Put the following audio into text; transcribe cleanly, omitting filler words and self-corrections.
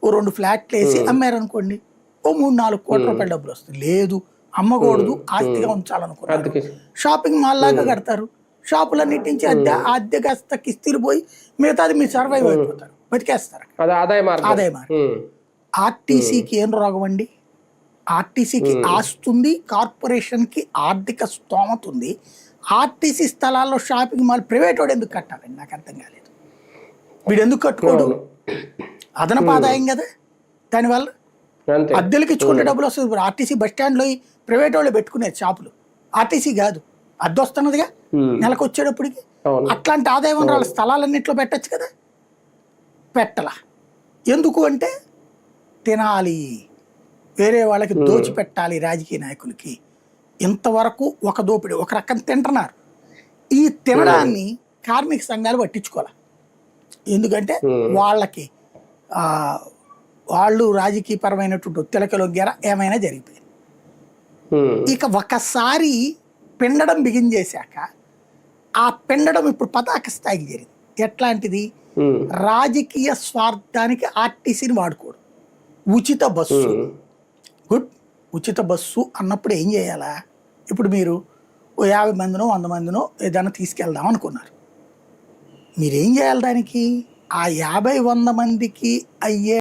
ఓ 2 ఫ్లాట్లు వేసి అమ్మారనుకోండి, ఓ 3-4 కోట్ల రూపాయల డబ్బులు వస్తుంది. లేదు అమ్మకూడదు, ఆస్తిగా ఉంచాలనుకున్నారు, షాపింగ్ మాల్ లాగా కడతారు. షాపులన్నిటి నుంచి అద్దె కాస్త కిస్తీలు పోయి మిగతాది మీరు సర్వైవ్ అయిపోతారు, బతికేస్తారు. ఆదాయ మార్గం. ఆర్టీసీకి ఏం రోగం అండి? ఆర్టీసీకి ఆస్తుంది, కార్పొరేషన్కి ఆర్థిక స్తోమత ఉంది. ఆర్టీసీ స్థలాల్లో షాపింగ్ మాల్ ప్రైవేట్ వాడు ఎందుకు కట్టాలండి? నాకు అర్థం కాలేదు. వీడు ఎందుకు కట్టుకోడు? అదనపు ఆదాయం కదా దానివల్ల. అద్దెలకి ఇచ్చుకుంటే డబ్బులు వస్తుంది. ఇప్పుడు ఆర్టీసీ బస్ స్టాండ్లో ప్రైవేట్ వాళ్ళు పెట్టుకునేది షాపులు, ఆర్టీసీ కాదు, అద్దె వస్తున్నదిగా నెలకు వచ్చేటప్పటికి. అట్లాంటి ఆదాయం వాళ్ళ స్థలాలన్నింటిలో పెట్టచ్చు కదా, పెట్టలా. ఎందుకు అంటే తినాలి, వేరే వాళ్ళకి దోచిపెట్టాలి రాజకీయ నాయకులకి. ఇంతవరకు ఒక దోపిడీ, ఒక రకం తింటున్నారు. ఈ తినడాన్ని కార్మిక సంఘాలు పట్టించుకోవాలి. ఎందుకంటే వాళ్ళకి వాళ్ళు రాజకీయపరమైనటువంటి ఒత్తిళ్ళకి లొంగారా, ఏమైనా జరిగిపోయింది. ఇక ఒకసారి పిండడం బిగించేశాక ఆ పిండడం ఇప్పుడు పతాక స్థాయికి జరిగింది. ఎట్లాంటిది? రాజకీయ స్వార్థానికి ఆర్టీసీని వాడుకోడు. ఉచిత బస్సు, గుడ్, ఉచిత బస్సు అన్నప్పుడు ఏం చేయాలా? ఇప్పుడు మీరు ఓ 50 మందినో 100 మందినో ఏదైనా తీసుకెళ్దాం అనుకున్నారు. మీరేం చేయాలి దానికి? ఆ 50-100 మందికి అయ్యే